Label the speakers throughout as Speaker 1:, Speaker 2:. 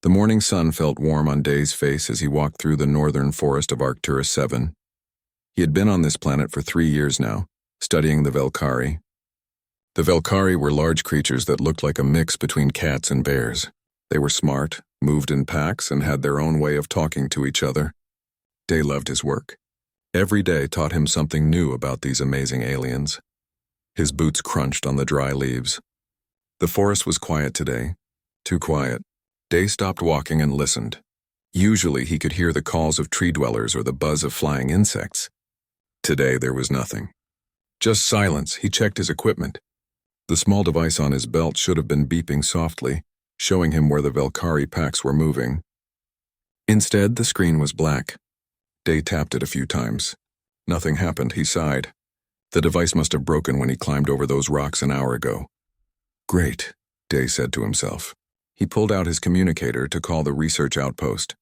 Speaker 1: The morning sun felt warm on Day's face as he walked through the northern forest of Arcturus 7. He had been on this planet for 3 years now, studying the Velkhari. The Velkhari were large creatures that looked like a mix between cats and bears. They were smart, moved in packs, and had their own way of talking to each other. Day loved his work. Every day taught him something new about these amazing aliens. His boots crunched on the dry leaves. The forest was quiet today. Too quiet. Day stopped walking and listened. Usually he could hear the calls of tree dwellers or the buzz of flying insects. Today there was nothing. Just silence. He checked his equipment. The small device on his belt should have been beeping softly, showing him where the Velkhari packs were moving. Instead, the screen was black. Day tapped it a few times. Nothing happened, he sighed. The device must have broken when he climbed over those rocks an hour ago. Great, Day said to himself. He pulled out his communicator to call the research outpost.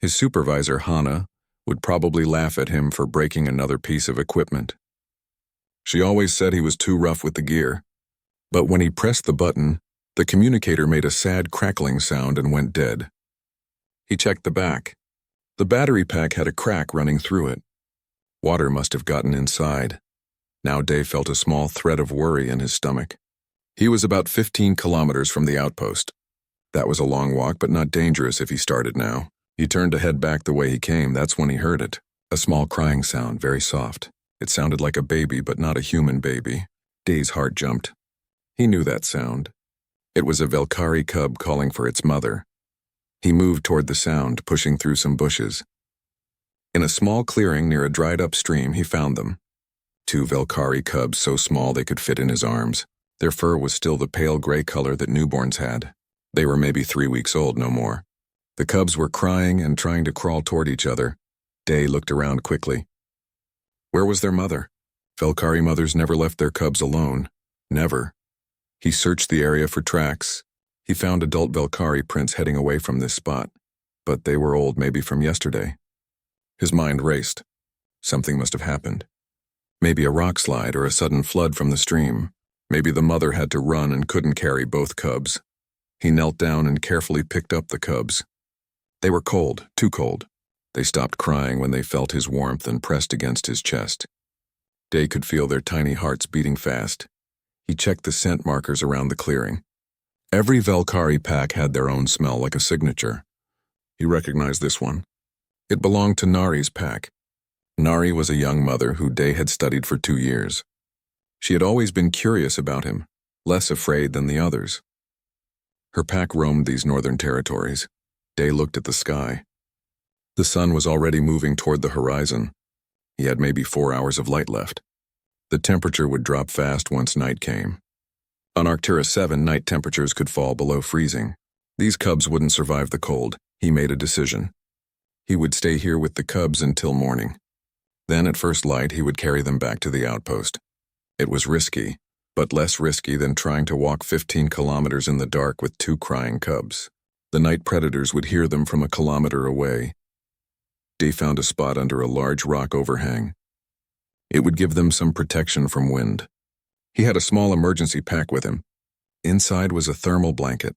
Speaker 1: His supervisor, Hana, would probably laugh at him for breaking another piece of equipment. She always said he was too rough with the gear. But when he pressed the button, the communicator made a sad crackling sound and went dead. He checked the back. The battery pack had a crack running through it. Water must have gotten inside. Now Day felt a small thread of worry in his stomach. He was about 15 kilometers from the outpost. That was a long walk, but not dangerous if he started now. He turned to head back the way he came. That's when he heard it. A small crying sound, very soft. It sounded like a baby, but not a human baby. Day's heart jumped. He knew that sound. It was a Velkhari cub calling for its mother. He moved toward the sound, pushing through some bushes. In a small clearing near a dried-up stream, he found them. 2 Velkhari cubs so small they could fit in his arms. Their fur was still the pale gray color that newborns had. They were maybe 3 weeks old, no more. The cubs were crying and trying to crawl toward each other. Day looked around quickly. Where was their mother? Velkhari mothers never left their cubs alone. Never. He searched the area for tracks. He found adult Velkhari prints heading away from this spot, but they were old, maybe from yesterday. His mind raced. Something must have happened. Maybe a rock slide or a sudden flood from the stream. Maybe the mother had to run and couldn't carry both cubs. He knelt down and carefully picked up the cubs. They were cold, too cold. They stopped crying when they felt his warmth and pressed against his chest. Day could feel their tiny hearts beating fast. He checked the scent markers around the clearing. Every Velkhari pack had their own smell, like a signature. He recognized this one. It belonged to Nari's pack. Nari was a young mother who Day had studied for 2 years. She had always been curious about him, less afraid than the others. Her pack roamed these northern territories. Day looked at the sky. The sun was already moving toward the horizon. He had maybe 4 hours of light left. The temperature would drop fast once night came. On Arcturus 7, night temperatures could fall below freezing. These cubs wouldn't survive the cold. He made a decision. He would stay here with the cubs until morning. Then at first light, he would carry them back to the outpost. It was risky, but less risky than trying to walk 15 kilometers in the dark with 2 crying cubs. The night predators would hear them from a kilometer away. Day found a spot under a large rock overhang. It would give them some protection from wind. He had a small emergency pack with him. Inside was a thermal blanket,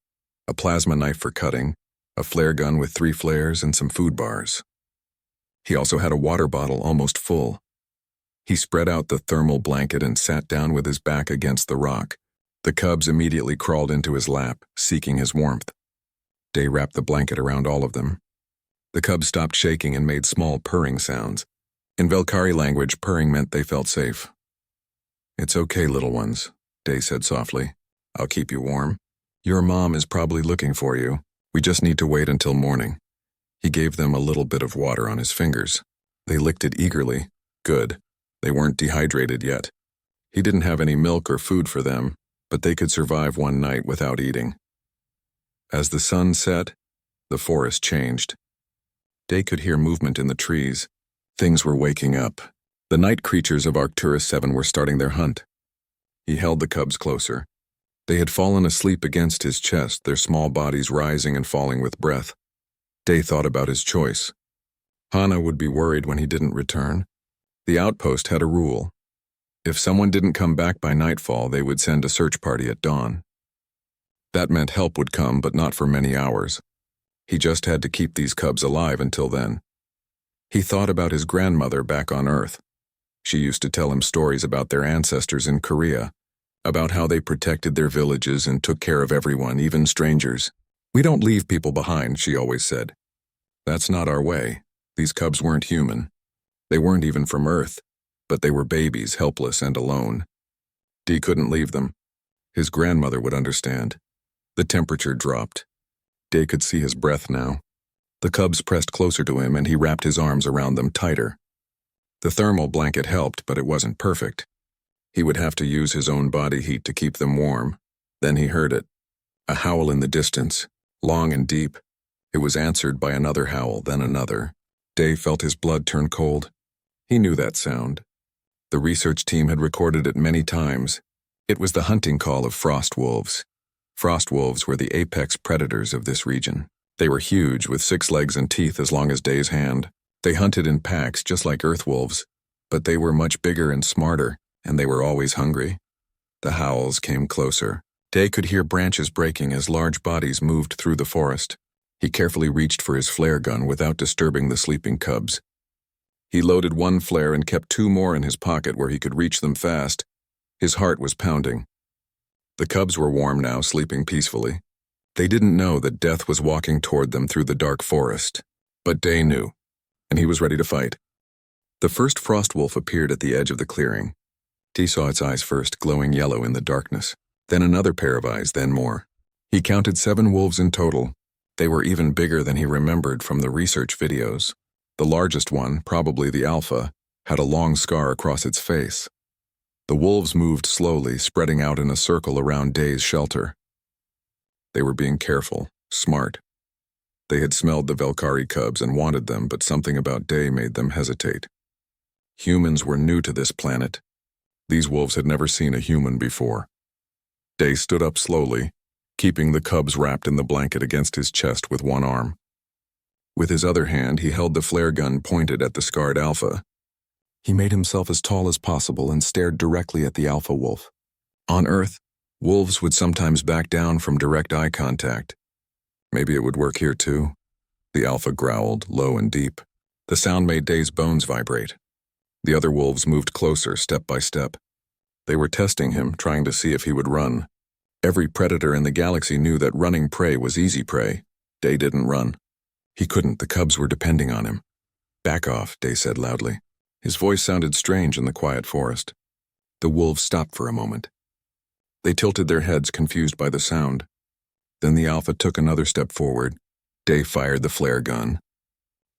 Speaker 1: a plasma knife for cutting, a flare gun with 3 flares, and some food bars. He also had a water bottle almost full. He spread out the thermal blanket and sat down with his back against the rock. The cubs immediately crawled into his lap, seeking his warmth. Day wrapped the blanket around all of them. The cubs stopped shaking and made small purring sounds. In Velkhari language, purring meant they felt safe. "It's okay, little ones," Day said softly. "I'll keep you warm. Your mom is probably looking for you. We just need to wait until morning." He gave them a little bit of water on his fingers. They licked it eagerly. Good. They weren't dehydrated yet. He didn't have any milk or food for them, but they could survive one night without eating. As the sun set, the forest changed. Day could hear movement in the trees. Things were waking up. The night creatures of Arcturus 7 were starting their hunt. He held the cubs closer. They had fallen asleep against his chest, their small bodies rising and falling with breath. Day thought about his choice. Hana would be worried when he didn't return. The outpost had a rule. If someone didn't come back by nightfall, they would send a search party at dawn. That meant help would come, but not for many hours. He just had to keep these cubs alive until then. He thought about his grandmother back on Earth. She used to tell him stories about their ancestors in Korea, about how they protected their villages and took care of everyone, even strangers. "We don't leave people behind," she always said. "That's not our way." These cubs weren't human. They weren't even from Earth, but they were babies, helpless and alone. Dee couldn't leave them. His grandmother would understand. The temperature dropped. Day could see his breath now. The cubs pressed closer to him and he wrapped his arms around them tighter. The thermal blanket helped, but it wasn't perfect. He would have to use his own body heat to keep them warm. Then he heard it. A howl in the distance, long and deep. It was answered by another howl, then another. Day felt his blood turn cold. He knew that sound. The research team had recorded it many times. It was the hunting call of frost wolves. Frost wolves were the apex predators of this region. They were huge, with 6 legs and teeth as long as Day's hand. They hunted in packs just like earth wolves, but they were much bigger and smarter, and they were always hungry. The howls came closer. Day could hear branches breaking as large bodies moved through the forest. He carefully reached for his flare gun without disturbing the sleeping cubs. He loaded 1 flare and kept 2 more in his pocket where he could reach them fast. His heart was pounding. The cubs were warm now, sleeping peacefully. They didn't know that death was walking toward them through the dark forest. But Day knew, and he was ready to fight. The first frost wolf appeared at the edge of the clearing. Dee saw its eyes first, glowing yellow in the darkness. Then another pair of eyes, then more. He counted 7 wolves in total. They were even bigger than he remembered from the research videos. The largest one, probably the alpha, had a long scar across its face. The wolves moved slowly, spreading out in a circle around Day's shelter. They were being careful, smart. They had smelled the Valkyrie cubs and wanted them, but something about Day made them hesitate. Humans were new to this planet. These wolves had never seen a human before. Day stood up slowly, keeping the cubs wrapped in the blanket against his chest with one arm. With his other hand, he held the flare gun pointed at the scarred alpha. He made himself as tall as possible and stared directly at the alpha wolf. On Earth, wolves would sometimes back down from direct eye contact. Maybe it would work here too. The alpha growled, low and deep. The sound made Day's bones vibrate. The other wolves moved closer, step by step. They were testing him, trying to see if he would run. Every predator in the galaxy knew that running prey was easy prey. Day didn't run. He couldn't, the cubs were depending on him. "Back off," Day said loudly. His voice sounded strange in the quiet forest. The wolves stopped for a moment. They tilted their heads, confused by the sound. Then the alpha took another step forward. Day fired the flare gun.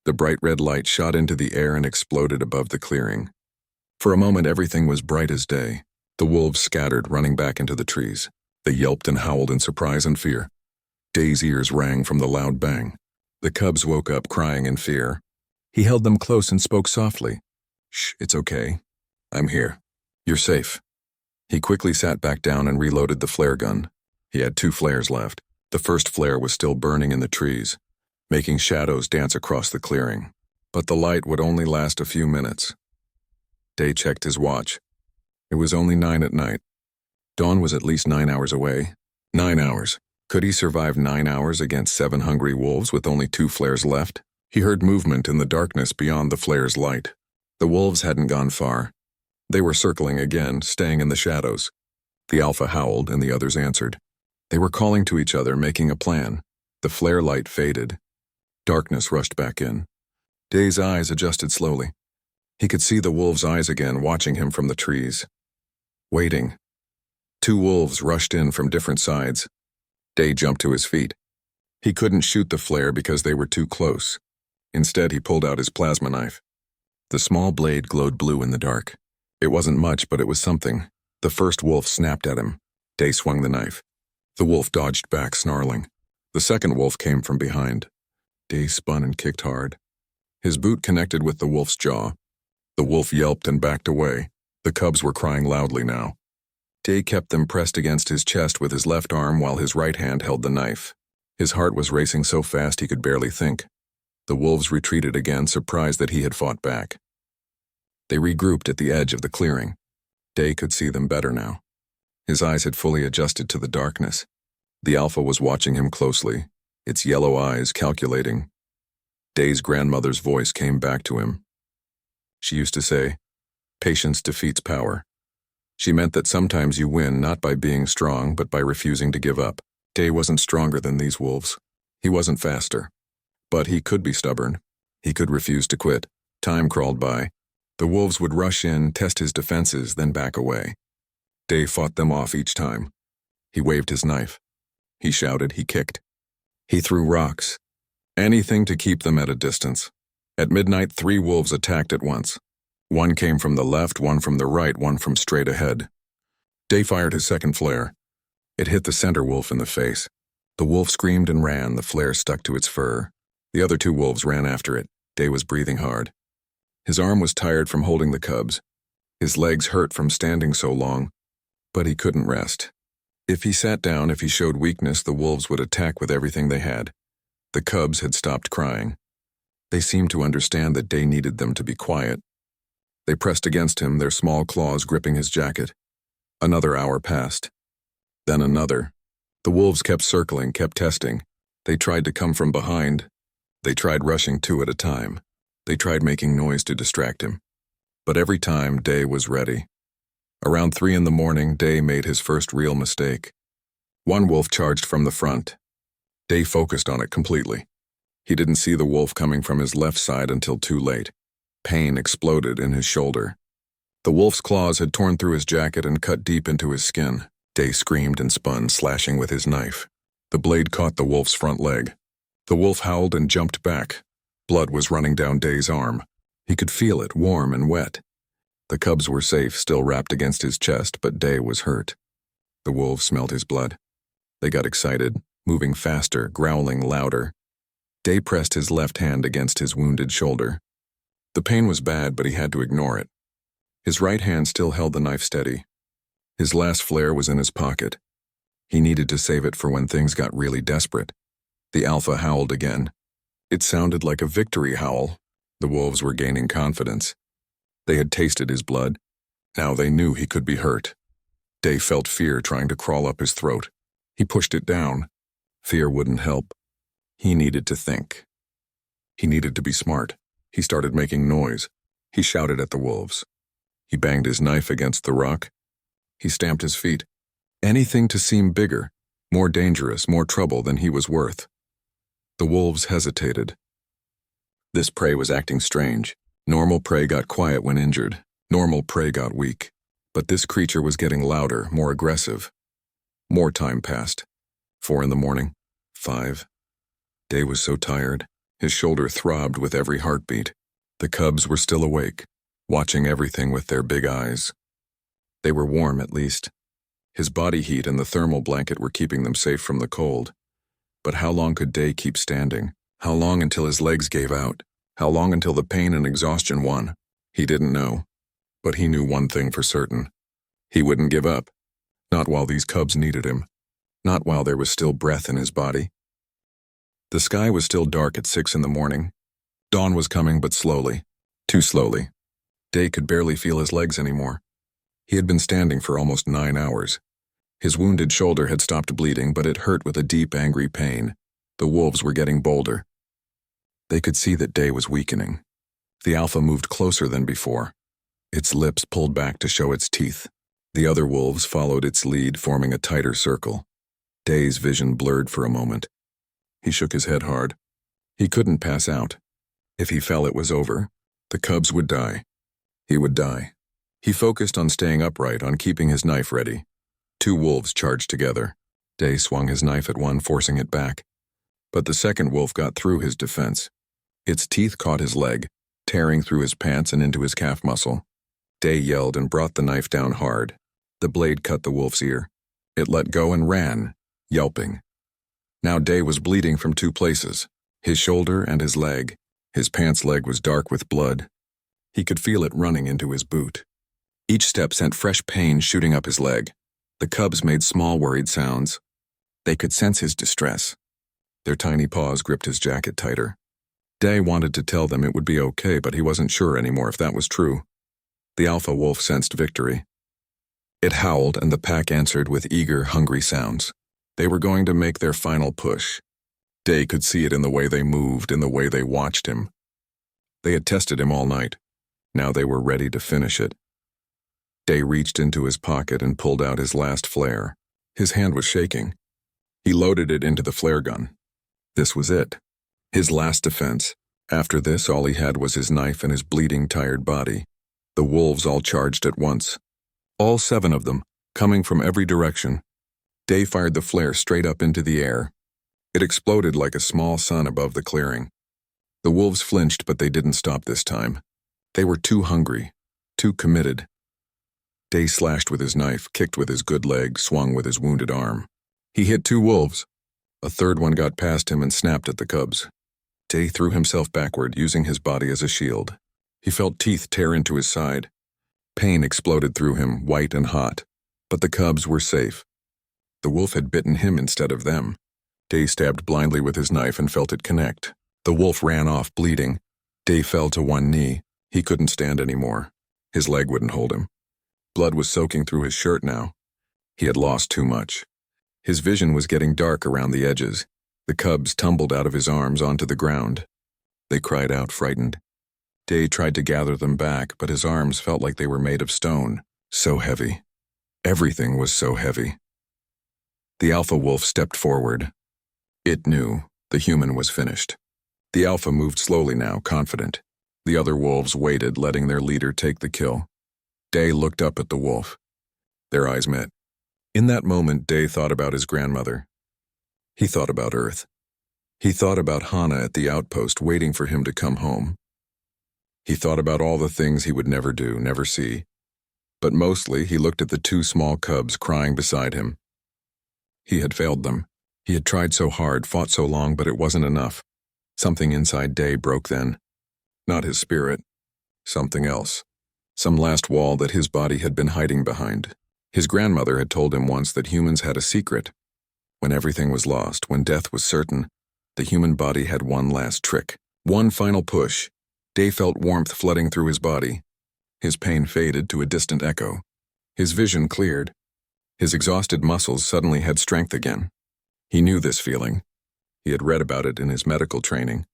Speaker 1: The bright red light shot into the air and exploded above the clearing. For a moment, everything was bright as day. The wolves scattered, running back into the trees. They yelped and howled in surprise and fear. Day's ears rang from the loud bang. The cubs woke up, crying in fear. He held them close and spoke softly. "Shh, it's okay. I'm here. You're safe." He quickly sat back down and reloaded the flare gun. He had 2 flares left. The first flare was still burning in the trees, making shadows dance across the clearing. But the light would only last a few minutes. Day checked his watch. It was only 9 at night. Dawn was at least 9 hours away. 9 hours. Could he survive 9 hours against 7 hungry wolves with only 2 flares left? He heard movement in the darkness beyond the flare's light. The wolves hadn't gone far. They were circling again, staying in the shadows. The alpha howled and the others answered. They were calling to each other, making a plan. The flare light faded. Darkness rushed back in. Day's eyes adjusted slowly. He could see the wolves' eyes again, watching him from the trees. Waiting. 2 wolves rushed in from different sides. Day jumped to his feet. He couldn't shoot the flare because they were too close. Instead, he pulled out his plasma knife. The small blade glowed blue in the dark. It wasn't much, but it was something. The first wolf snapped at him. Day swung the knife. The wolf dodged back, snarling. The second wolf came from behind. Day spun and kicked hard. His boot connected with the wolf's jaw. The wolf yelped and backed away. The cubs were crying loudly now. Day kept them pressed against his chest with his left arm while his right hand held the knife. His heart was racing so fast he could barely think. The wolves retreated again, surprised that he had fought back. They regrouped at the edge of the clearing. Day could see them better now. His eyes had fully adjusted to the darkness. The alpha was watching him closely. its yellow eyes calculating. Day's grandmother's voice came back to him. She used to say, "Patience defeats power." She meant that sometimes you win not by being strong, but by refusing to give up. Day wasn't stronger than these wolves. He wasn't faster. But he could be stubborn. He could refuse to quit. Time crawled by. The wolves would rush in, test his defenses, then back away. Day fought them off each time. He waved his knife. He shouted, he kicked. He threw rocks. Anything to keep them at a distance. At midnight, 3 wolves attacked at once. One came from the left, one from the right, one from straight ahead. Day fired his second flare. It hit the center wolf in the face. The wolf screamed and ran, the flare stuck to its fur. The other 2 wolves ran after it. Day was breathing hard. His arm was tired from holding the cubs. His legs hurt from standing so long, but he couldn't rest. If he sat down, if he showed weakness, the wolves would attack with everything they had. The cubs had stopped crying. They seemed to understand that Day needed them to be quiet. They pressed against him, their small claws gripping his jacket. Another hour passed. Then another. The wolves kept circling, kept testing. They tried to come from behind. They tried rushing 2 at a time. They tried making noise to distract him. But every time, Day was ready. Around 3 in the morning, Day made his first real mistake. One wolf charged from the front. Day focused on it completely. He didn't see the wolf coming from his left side until too late. Pain exploded in his shoulder. The wolf's claws had torn through his jacket and cut deep into his skin. Day screamed and spun, slashing with his knife. The blade caught the wolf's front leg. The wolf howled and jumped back. Blood was running down Day's arm. He could feel it, warm and wet. The cubs were safe, still wrapped against his chest, but Day was hurt. The wolves smelled his blood. They got excited, moving faster, growling louder. Day pressed his left hand against his wounded shoulder. The pain was bad, but he had to ignore it. His right hand still held the knife steady. His last flare was in his pocket. He needed to save it for when things got really desperate. The alpha howled again. It sounded like a victory howl. The wolves were gaining confidence. They had tasted his blood. Now they knew he could be hurt. Day felt fear trying to crawl up his throat. He pushed it down. Fear wouldn't help. He needed to think. He needed to be smart. He started making noise. He shouted at the wolves. He banged his knife against the rock. He stamped his feet. Anything to seem bigger, more dangerous, more trouble than he was worth. The wolves hesitated. This prey was acting strange. Normal prey got quiet when injured. Normal prey got weak. But this creature was getting louder, more aggressive. More time passed. 4 in the morning. 5. Day was so tired. His shoulder throbbed with every heartbeat. The cubs were still awake, watching everything with their big eyes. They were warm, at least. His body heat and the thermal blanket were keeping them safe from the cold. But how long could Day keep standing? How long until his legs gave out? How long until the pain and exhaustion won? He didn't know. But he knew one thing for certain. He wouldn't give up. Not while these cubs needed him. Not while there was still breath in his body. The sky was still dark at 6 in the morning. Dawn was coming, but slowly. Too slowly. Day could barely feel his legs anymore. He had been standing for almost 9 hours. His wounded shoulder had stopped bleeding, but it hurt with a deep, angry pain. The wolves were getting bolder. They could see that Day was weakening. The alpha moved closer than before. Its lips pulled back to show its teeth. The other wolves followed its lead, forming a tighter circle. Day's vision blurred for a moment. He shook his head hard. He couldn't pass out. If he fell, it was over. The cubs would die. He would die. He focused on staying upright, on keeping his knife ready. 2 wolves charged together. Day swung his knife at one, forcing it back. But the second wolf got through his defense. Its teeth caught his leg, tearing through his pants and into his calf muscle. Day yelled and brought the knife down hard. The blade cut the wolf's ear. It let go and ran, yelping. Now Day was bleeding from 2 places, his shoulder and his leg. His pants leg was dark with blood. He could feel it running into his boot. Each step sent fresh pain shooting up his leg. The cubs made small, worried sounds. They could sense his distress. Their tiny paws gripped his jacket tighter. Day wanted to tell them it would be okay, but he wasn't sure anymore if that was true. The alpha wolf sensed victory. It howled, and the pack answered with eager, hungry sounds. They were going to make their final push. Day could see it in the way they moved, in the way they watched him. They had tested him all night. Now they were ready to finish it. Day reached into his pocket and pulled out his last flare. His hand was shaking. He loaded it into the flare gun. This was it. His last defense. After this, all he had was his knife and his bleeding, tired body. The wolves all charged at once. All 7 of them, coming from every direction. Day fired the flare straight up into the air. It exploded like a small sun above the clearing. The wolves flinched, but they didn't stop this time. They were too hungry, too committed. Day slashed with his knife, kicked with his good leg, swung with his wounded arm. He hit 2 wolves. A third one got past him and snapped at the cubs. Day threw himself backward, using his body as a shield. He felt teeth tear into his side. Pain exploded through him, white and hot. But the cubs were safe. The wolf had bitten him instead of them. Day stabbed blindly with his knife and felt it connect. The wolf ran off, bleeding. Day fell to one knee. He couldn't stand anymore. His leg wouldn't hold him. Blood was soaking through his shirt now. He had lost too much. His vision was getting dark around the edges. The cubs tumbled out of his arms onto the ground. They cried out, frightened. Day tried to gather them back, but his arms felt like they were made of stone. So heavy. Everything was so heavy. The alpha wolf stepped forward. It knew the human was finished. The alpha moved slowly now, confident. The other wolves waited, letting their leader take the kill. Day looked up at the wolf. Their eyes met. In that moment, Day thought about his grandmother. He thought about Earth. He thought about Hana at the outpost waiting for him to come home. He thought about all the things he would never do, never see. But mostly, he looked at the 2 small cubs crying beside him. He had failed them. He had tried so hard, fought so long, but it wasn't enough. Something inside Day broke then. Not his spirit. Something else. Some last wall that his body had been hiding behind. His grandmother had told him once that humans had a secret. When everything was lost, when death was certain, the human body had one last trick. One final push. Day felt warmth flooding through his body. His pain faded to a distant echo. His vision cleared. His exhausted muscles suddenly had strength again. He knew this feeling. He had read about it in his medical training.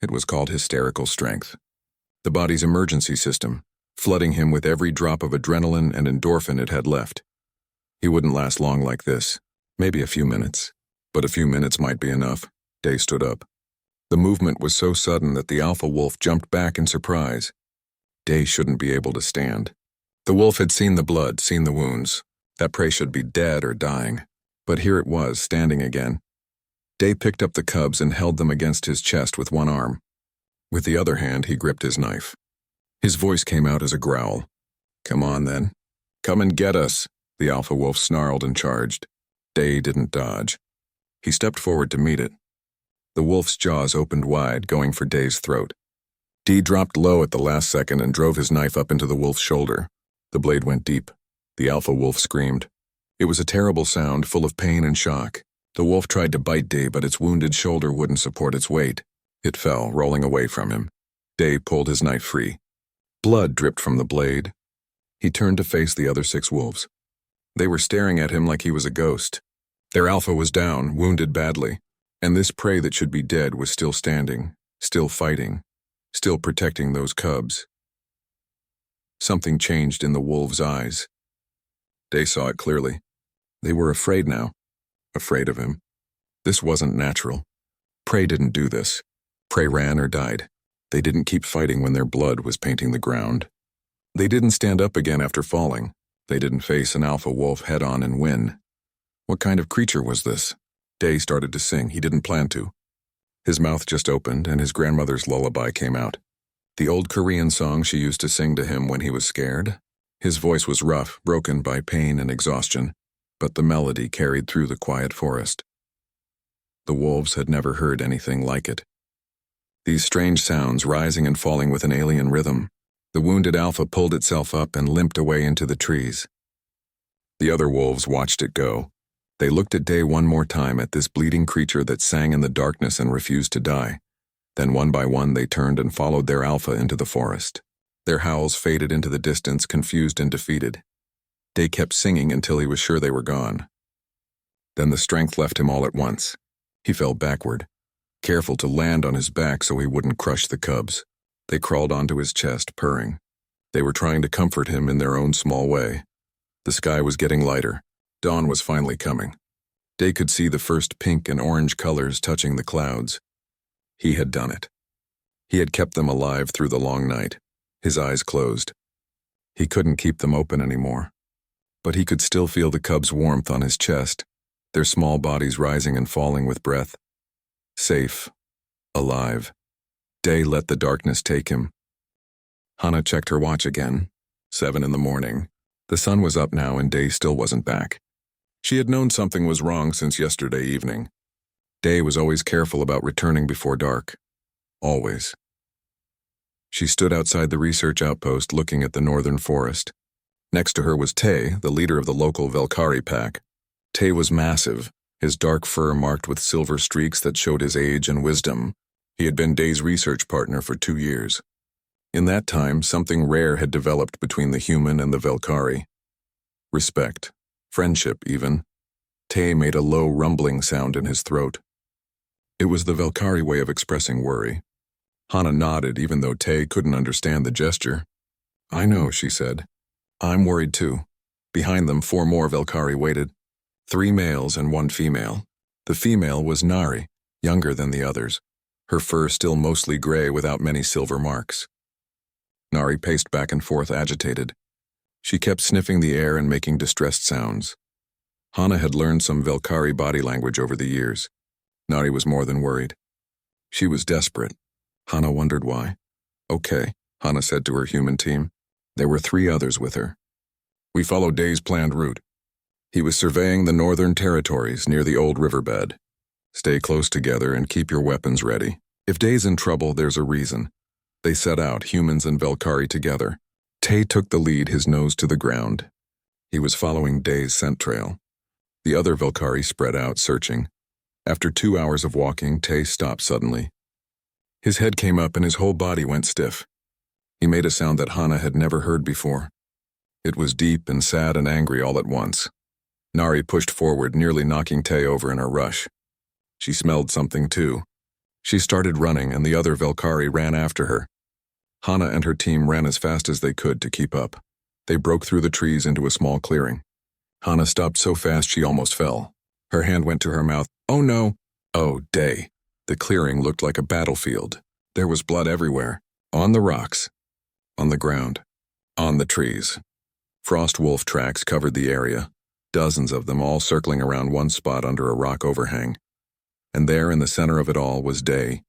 Speaker 1: It was called hysterical strength. The body's emergency system, flooding him with every drop of adrenaline and endorphin it had left. He wouldn't last long like this. Maybe a few minutes. But a few minutes might be enough. Day stood up. The movement was so sudden that the alpha wolf jumped back in surprise. Day shouldn't be able to stand. The wolf had seen the blood, seen the wounds. That prey should be dead or dying. But here it was, standing again. Day picked up the cubs and held them against his chest with one arm. With the other hand, he gripped his knife. His voice came out as a growl. "Come on, then. Come and get us," the alpha wolf snarled and charged. Day didn't dodge. He stepped forward to meet it. The wolf's jaws opened wide, going for Day's throat. Dee dropped low at the last second and drove his knife up into the wolf's shoulder. The blade went deep. The alpha wolf screamed. It was a terrible sound, full of pain and shock. The wolf tried to bite Day, but its wounded shoulder wouldn't support its weight. It fell, rolling away from him. Day pulled his knife free. Blood dripped from the blade. He turned to face the other 6 wolves. They were staring at him like he was a ghost. Their alpha was down, wounded badly, and this prey that should be dead was still standing, still fighting, still protecting those cubs. Something changed in the wolves' eyes. Day saw it clearly. They were afraid now. Afraid of him. This wasn't natural. Prey didn't do this. Prey ran or died. They didn't keep fighting when their blood was painting the ground. They didn't stand up again after falling. They didn't face an alpha wolf head-on and win. What kind of creature was this? Day started to sing. He didn't plan to. His mouth just opened and his grandmother's lullaby came out. The old Korean song she used to sing to him when he was scared. His voice was rough, broken by pain and exhaustion, but the melody carried through the quiet forest. The wolves had never heard anything like it. These strange sounds rising and falling with an alien rhythm. The wounded alpha pulled itself up and limped away into the trees. The other wolves watched it go. They looked at Day one more time at this bleeding creature that sang in the darkness and refused to die. Then one by one they turned and followed their alpha into the forest. Their howls faded into the distance, confused and defeated. Day kept singing until he was sure they were gone. Then the strength left him all at once. He fell backward, careful to land on his back so he wouldn't crush the cubs. They crawled onto his chest, purring. They were trying to comfort him in their own small way. The sky was getting lighter. Dawn was finally coming. Day could see the first pink and orange colors touching the clouds. He had done it. He had kept them alive through the long night, his eyes closed. He couldn't keep them open anymore. But he could still feel the cubs' warmth on his chest, their small bodies rising and falling with breath. Safe. Alive. Day let the darkness take him. Hana checked her watch again. 7 in the morning. The sun was up now and Day still wasn't back. She had known something was wrong since yesterday evening. Day was always careful about returning before dark. Always. She stood outside the research outpost looking at the northern forest. Next to her was Tay, the leader of the local Valkyrie pack. Tay was massive, his dark fur marked with silver streaks that showed his age and wisdom. He had been Day's research partner for 2 years. In that time, something rare had developed between the human and the Valkyrie. Respect. Friendship, even. Tay made a low rumbling sound in his throat. It was the Valkyrie way of expressing worry. Hana nodded even though Tay couldn't understand the gesture. "I know," she said. "I'm worried too." Behind them, 4 more Valkyrie waited. 3 males and 1 female. The female was Nari, younger than the others, her fur still mostly gray without many silver marks. Nari paced back and forth, agitated. She kept sniffing the air and making distressed sounds. Hana had learned some Valkyrie body language over the years. Nari was more than worried. She was desperate. Hana wondered why. "Okay," Hana said to her human team. There were 3 others with her. "We followed Day's planned route. He was surveying the northern territories near the old riverbed. Stay close together and keep your weapons ready. If Day's in trouble, there's a reason." They set out, humans and Valkyrie together. Tay took the lead, his nose to the ground. He was following Day's scent trail. The other Valkyrie spread out, searching. After 2 hours of walking, Tay stopped suddenly. His head came up and his whole body went stiff. He made a sound that Hana had never heard before. It was deep and sad and angry all at once. Nari pushed forward, nearly knocking Tay over in her rush. She smelled something too. She started running and the other Valkyrie ran after her. Hana and her team ran as fast as they could to keep up. They broke through the trees into a small clearing. Hana stopped so fast she almost fell. Her hand went to her mouth. "Oh no!" "Oh, Day." The clearing looked like a battlefield. There was blood everywhere. On the rocks. On the ground. On the trees. Frost wolf tracks covered the area. Dozens of them, all circling around one spot under a rock overhang. And there in the center of it all was Day.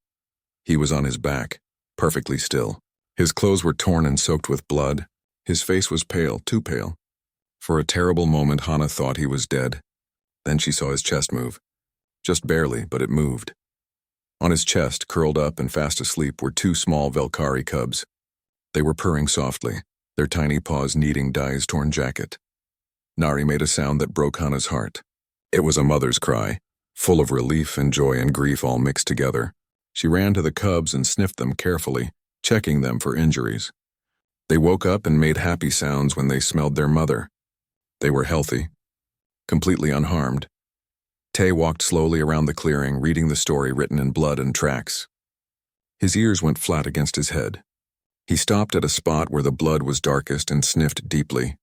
Speaker 1: He was on his back, perfectly still. His clothes were torn and soaked with blood. His face was pale, too pale. For a terrible moment, Hana thought he was dead. Then she saw his chest move. Just barely, but it moved. On his chest, curled up and fast asleep, were 2 small Valkyrie cubs. They were purring softly, their tiny paws kneading Dai's torn jacket. Nari made a sound that broke Hana's heart. It was a mother's cry, full of relief and joy and grief all mixed together. She ran to the cubs and sniffed them carefully, checking them for injuries. They woke up and made happy sounds when they smelled their mother. They were healthy, completely unharmed. Tay walked slowly around the clearing, reading the story written in blood and tracks. His ears went flat against his head. He stopped at a spot where the blood was darkest and sniffed deeply.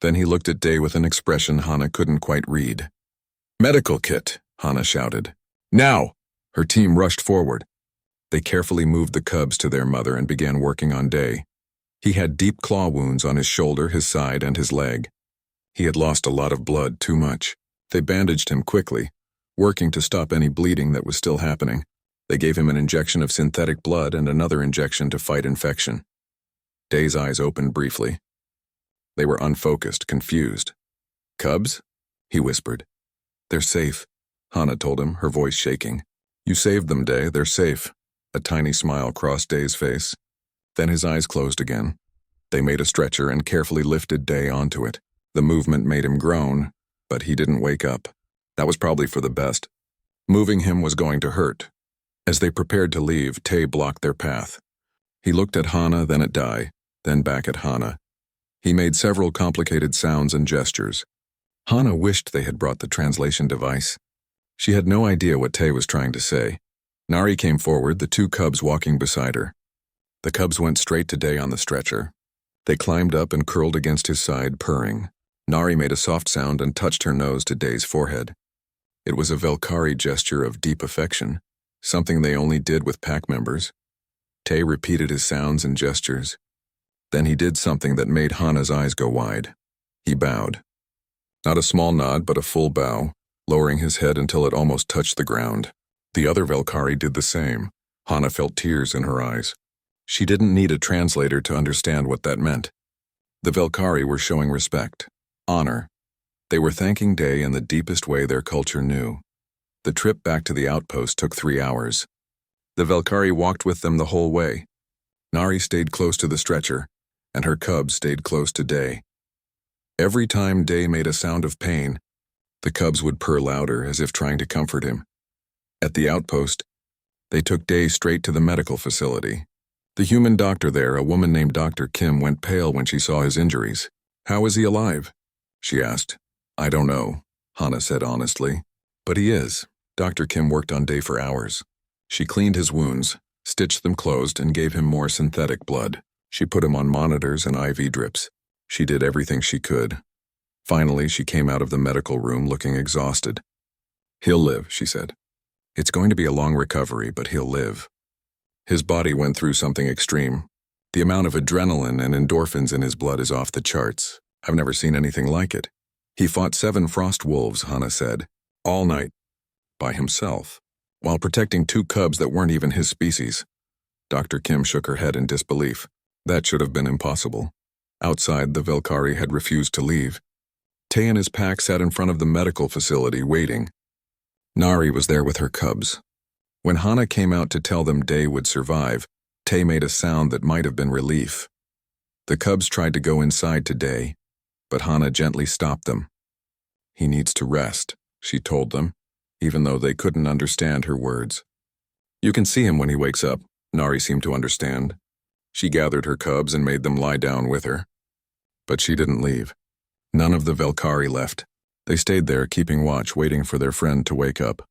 Speaker 1: Then he looked at Day with an expression Hana couldn't quite read. "Medical kit," Hana shouted. "Now!" Her team rushed forward. They carefully moved the cubs to their mother and began working on Day. He had deep claw wounds on his shoulder, his side, and his leg. He had lost a lot of blood, too much. They bandaged him quickly, working to stop any bleeding that was still happening. They gave him an injection of synthetic blood and another injection to fight infection. Day's eyes opened briefly. They were unfocused, confused. "Cubs?" he whispered. "They're safe," Hana told him, her voice shaking. "You saved them, Day. They're safe." A tiny smile crossed Day's face. Then his eyes closed again. They made a stretcher and carefully lifted Day onto it. The movement made him groan, but he didn't wake up. That was probably for the best. Moving him was going to hurt. As they prepared to leave, Tay blocked their path. He looked at Hana, then at Dai, then back at Hana. He made several complicated sounds and gestures. Hana wished they had brought the translation device. She had no idea what Tay was trying to say. Nari came forward, the two cubs walking beside her. The cubs went straight to Day on the stretcher. They climbed up and curled against his side, purring. Nari made a soft sound and touched her nose to Day's forehead. It was a Velkhari gesture of deep affection, something they only did with pack members. Tay repeated his sounds and gestures. Then he did something that made Hana's eyes go wide. He bowed. Not a small nod, but a full bow, lowering his head until it almost touched the ground. The other Velkhari did the same. Hana felt tears in her eyes. She didn't need a translator to understand what that meant. The Velkhari were showing respect, honor. They were thanking Day in the deepest way their culture knew. The trip back to the outpost took 3 hours. The Velkhari walked with them the whole way. Nari stayed close to the stretcher, and her cubs stayed close to Day. Every time Day made a sound of pain, the cubs would purr louder as if trying to comfort him. At the outpost, they took Day straight to the medical facility. The human doctor there, a woman named Dr. Kim, went pale when she saw his injuries. "How is he alive?" she asked. "I don't know," Hana said honestly. "But he is." Dr. Kim worked on Day for hours. She cleaned his wounds, stitched them closed, and gave him more synthetic blood. She put him on monitors and IV drips. She did everything she could. Finally, she came out of the medical room looking exhausted. "He'll live," she said. "It's going to be a long recovery, but he'll live." His body went through something extreme. The amount of adrenaline and endorphins in his blood is off the charts. I've never seen anything like it. He fought 7 frost wolves, Hana said, all night, by himself, while protecting 2 cubs that weren't even his species. Dr. Kim shook her head in disbelief. That should have been impossible. Outside, the Velkhari had refused to leave. Tay and his pack sat in front of the medical facility, waiting. Nari was there with her cubs. When Hana came out to tell them Day would survive, Tay made a sound that might have been relief. The cubs tried to go inside to Day, but Hana gently stopped them. "He needs to rest," she told them, even though they couldn't understand her words. "You can see him when he wakes up," Nari seemed to understand. She gathered her cubs and made them lie down with her. But she didn't leave. None of the Velkhari left. They stayed there, keeping watch, waiting for their friend to wake up.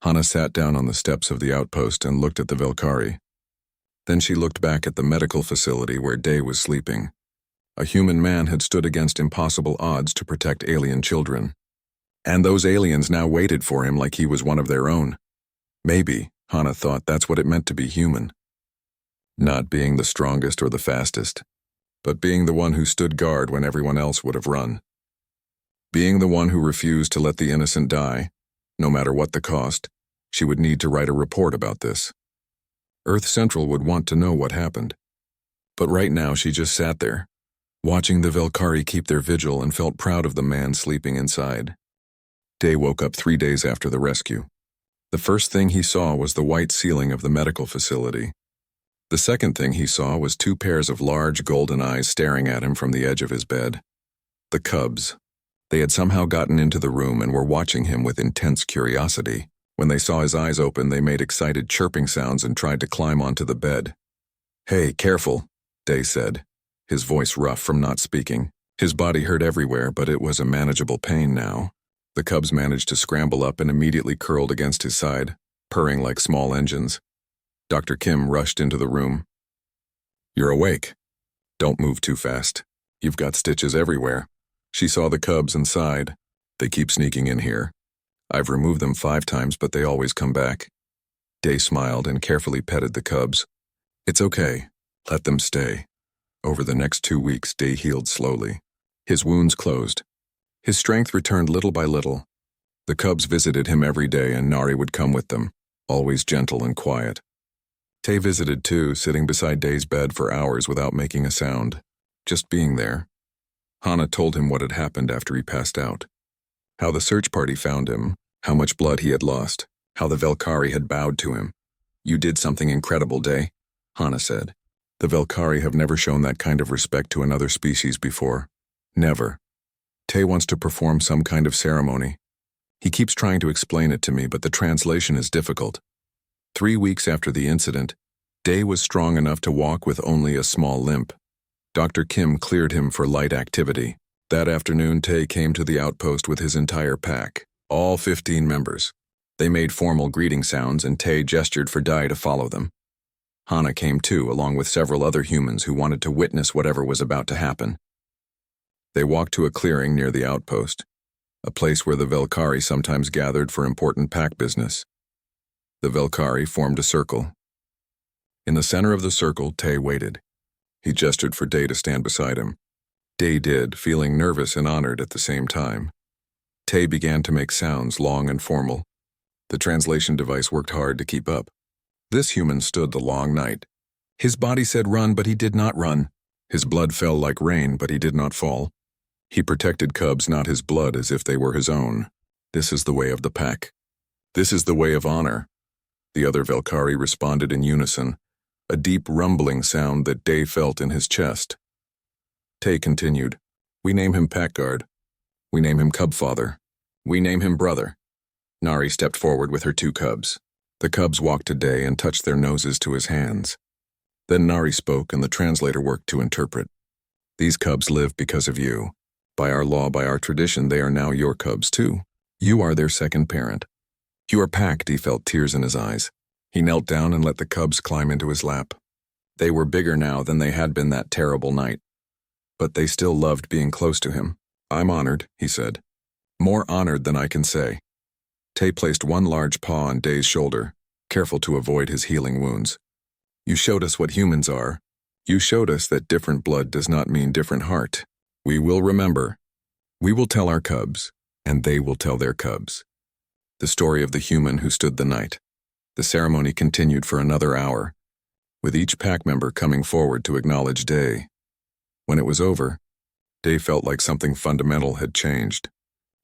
Speaker 1: Hana sat down on the steps of the outpost and looked at the Velkhari. Then she looked back at the medical facility where Day was sleeping. A human man had stood against impossible odds to protect alien children. And those aliens now waited for him like he was one of their own. Maybe, Hana thought, that's what it meant to be human. Not being the strongest or the fastest, but being the one who stood guard when everyone else would have run. Being the one who refused to let the innocent die, no matter what the cost. She would need to write a report about this. Earth Central would want to know what happened. But right now she just sat there, watching the Velkhari keep their vigil, and felt proud of the man sleeping inside. Day woke up 3 days after the rescue. The first thing he saw was the white ceiling of the medical facility. The second thing he saw was 2 pairs of large golden eyes staring at him from the edge of his bed. The cubs. They had somehow gotten into the room and were watching him with intense curiosity. When they saw his eyes open, they made excited chirping sounds and tried to climb onto the bed. "Hey, careful," Day said, his voice rough from not speaking. His body hurt everywhere, but it was a manageable pain now. The cubs managed to scramble up and immediately curled against his side, purring like small engines. Dr. Kim rushed into the room. "You're awake. Don't move too fast. You've got stitches everywhere." She saw the cubs and sighed. "They keep sneaking in here. I've removed them 5 times, but they always come back." Day smiled and carefully petted the cubs. "It's okay. Let them stay." Over the next 2 weeks, Day healed slowly. His wounds closed. His strength returned little by little. The cubs visited him every day, and Nari would come with them, always gentle and quiet. Tay visited too, sitting beside Day's bed for hours without making a sound, just being there. Hana told him what had happened after he passed out. How the search party found him, how much blood he had lost, how the Velkhari had bowed to him. "You did something incredible, Day," Hana said. "The Velkhari have never shown that kind of respect to another species before. Never. Tay wants to perform some kind of ceremony. He keeps trying to explain it to me, but the translation is difficult." 3 weeks after the incident, Day was strong enough to walk with only a small limp. Dr. Kim cleared him for light activity. That afternoon, Tay came to the outpost with his entire pack, all 15 members. They made formal greeting sounds and Tay gestured for Dai to follow them. Hana came too, along with several other humans who wanted to witness whatever was about to happen. They walked to a clearing near the outpost, a place where the Velkari sometimes gathered for important pack business. The Velkari formed a circle. In the center of the circle, Tay waited. He gestured for Day to stand beside him. Day did, feeling nervous and honored at the same time. Tay began to make sounds, long and formal. The translation device worked hard to keep up. This human stood the long night. His body said run, but he did not run. His blood fell like rain, but he did not fall. He protected cubs, not his blood, as if they were his own. This is the way of the pack. This is the way of honor. The other Velkari responded in unison, a deep rumbling sound that Day felt in his chest. Tay continued, "We name him Pack Guard. We name him Cub Father. We name him Brother." Nari stepped forward with her 2 cubs. The cubs walked to Day and touched their noses to his hands. Then Nari spoke and the translator worked to interpret. "These cubs live because of you. By our law, by our tradition, they are now your cubs too. You are their second parent. You are packed." He felt tears in his eyes. He knelt down and let the cubs climb into his lap. They were bigger now than they had been that terrible night. But they still loved being close to him. "I'm honored," he said. "More honored than I can say." Tay placed one large paw on Day's shoulder, careful to avoid his healing wounds. "You showed us what humans are. You showed us that different blood does not mean different heart. We will remember. We will tell our cubs, and they will tell their cubs." The story of the human who stood the night. The ceremony continued for another hour, with each pack member coming forward to acknowledge Day. When it was over, Day felt like something fundamental had changed.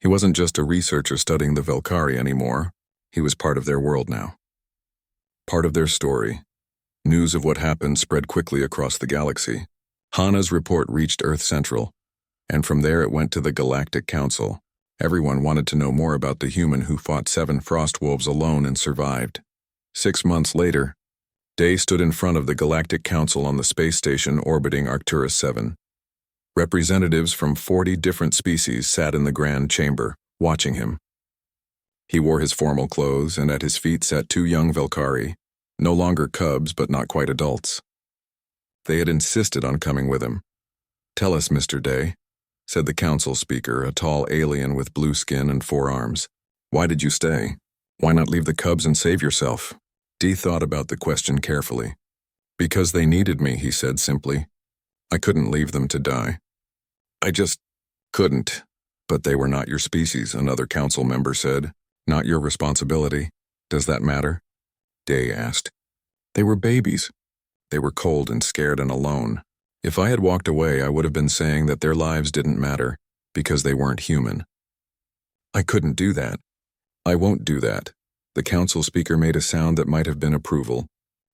Speaker 1: He wasn't just a researcher studying the Velkari anymore. He was part of their world now. Part of their story. News of what happened spread quickly across the galaxy. Hana's report reached Earth Central, and from there it went to the Galactic Council. Everyone wanted to know more about the human who fought 7 frost wolves alone and survived. 6 months later, Day stood in front of the Galactic Council on the space station orbiting Arcturus 7. Representatives from 40 different species sat in the grand chamber, watching him. He wore his formal clothes, and at his feet sat 2 young Velkari, no longer cubs but not quite adults. They had insisted on coming with him. "Tell us, Mr. Day," said the council speaker, a tall alien with blue skin and 4 arms. "Why did you stay? Why not leave the cubs and save yourself?" Dee thought about the question carefully. "Because they needed me," he said simply. "I couldn't leave them to die. I just couldn't." "But they were not your species," another council member said. "Not your responsibility. Does that matter?" Day asked. "They were babies. They were cold and scared and alone. If I had walked away, I would have been saying that their lives didn't matter because they weren't human. I couldn't do that. I won't do that." The council speaker made a sound that might have been approval.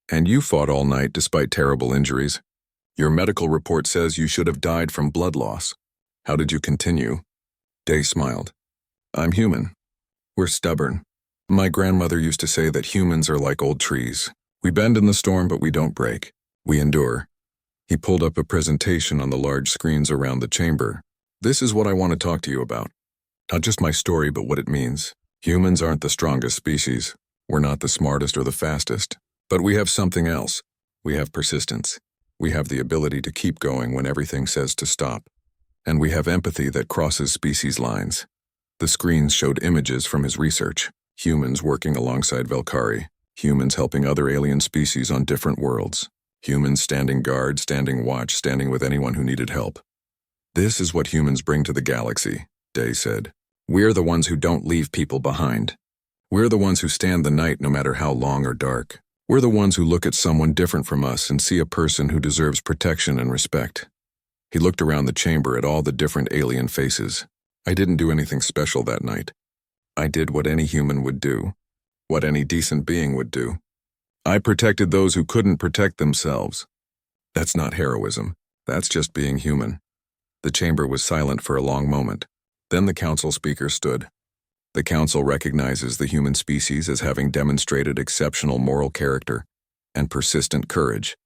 Speaker 1: "And you fought all night despite terrible injuries. Your medical report says you should have died from blood loss. How did you continue?" Day smiled. "I'm human. We're stubborn. My grandmother used to say that humans are like old trees. We bend in the storm, but we don't break. We endure." He pulled up a presentation on the large screens around the chamber. "This is what I want to talk to you about. Not just my story, but what it means. Humans aren't the strongest species. We're not the smartest or the fastest. But we have something else. We have persistence. We have the ability to keep going when everything says to stop. And we have empathy that crosses species lines." The screens showed images from his research. Humans working alongside Velkari. Humans helping other alien species on different worlds. Humans standing guard, standing watch, standing with anyone who needed help. "This is what humans bring to the galaxy," Day said. "We're the ones who don't leave people behind. We're the ones who stand the night no matter how long or dark. We're the ones who look at someone different from us and see a person who deserves protection and respect." He looked around the chamber at all the different alien faces. "I didn't do anything special that night. I did what any human would do, what any decent being would do. I protected those who couldn't protect themselves. That's not heroism. That's just being human." The chamber was silent for a long moment. Then the council speaker stood. "The council recognizes the human species as having demonstrated exceptional moral character and persistent courage.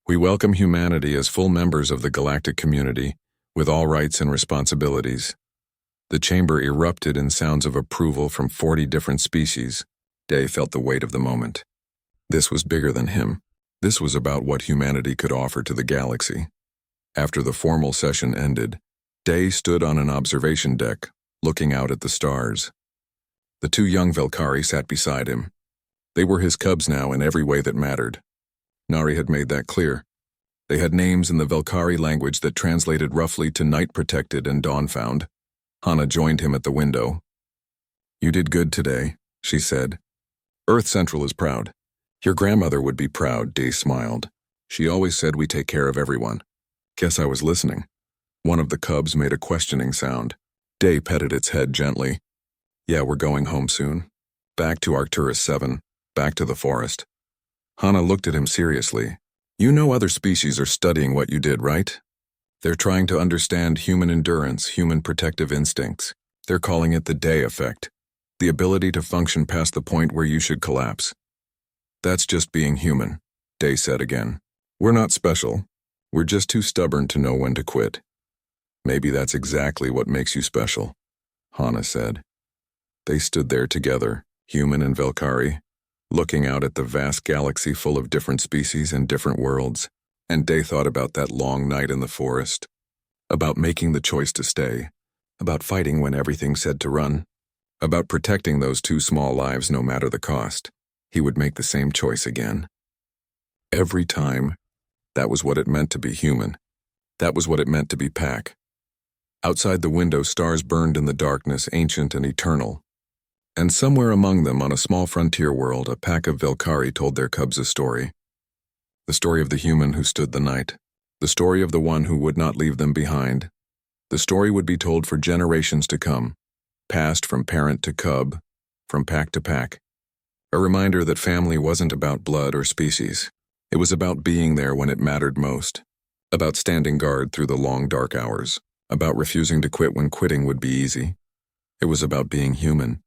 Speaker 1: We welcome humanity as full members of the galactic community, with all rights and responsibilities." The chamber erupted in sounds of approval from 40 different species, Day felt the weight of the moment. This was bigger than him. This was about what humanity could offer to the galaxy. After the formal session ended, Day stood on an observation deck, looking out at the stars. The two young Velkari sat beside him. They were his cubs now in every way that mattered. Nari had made that clear. They had names in the Velkari language that translated roughly to Night Protected and Dawn Found. Hana joined him at the window. "You did good today," she said. "Earth Central is proud." "Your grandmother would be proud," Day smiled. "She always said we take care of everyone." "Guess I was listening." One of the cubs made a questioning sound. Day petted its head gently. "Yeah, we're going home soon. Back to Arcturus 7, back to the forest." Hana looked at him seriously. "You know other species are studying what you did, right? They're trying to understand human endurance, human protective instincts. They're calling it the Day effect, the ability to function past the point where you should collapse." "That's just being human," Day said again. "We're not special. We're just too stubborn to know when to quit." "Maybe that's exactly what makes you special," Hana said. They stood there together, human and Velkari, looking out at the vast galaxy full of different species and different worlds. And Day thought about that long night in the forest, about making the choice to stay, about fighting when everything said to run, about protecting those two small lives no matter the cost. He would make the same choice again. Every time. That was what it meant to be human. That was what it meant to be Pack. Outside the window, stars burned in the darkness, ancient and eternal. And somewhere among them, on a small frontier world, a pack of Velkari told their cubs a story. The story of the human who stood the night. The story of the one who would not leave them behind. The story would be told for generations to come, passed from parent to cub, from pack to pack. A reminder that family wasn't about blood or species. It was about being there when it mattered most. About standing guard through the long dark hours. About refusing to quit when quitting would be easy. It was about being human.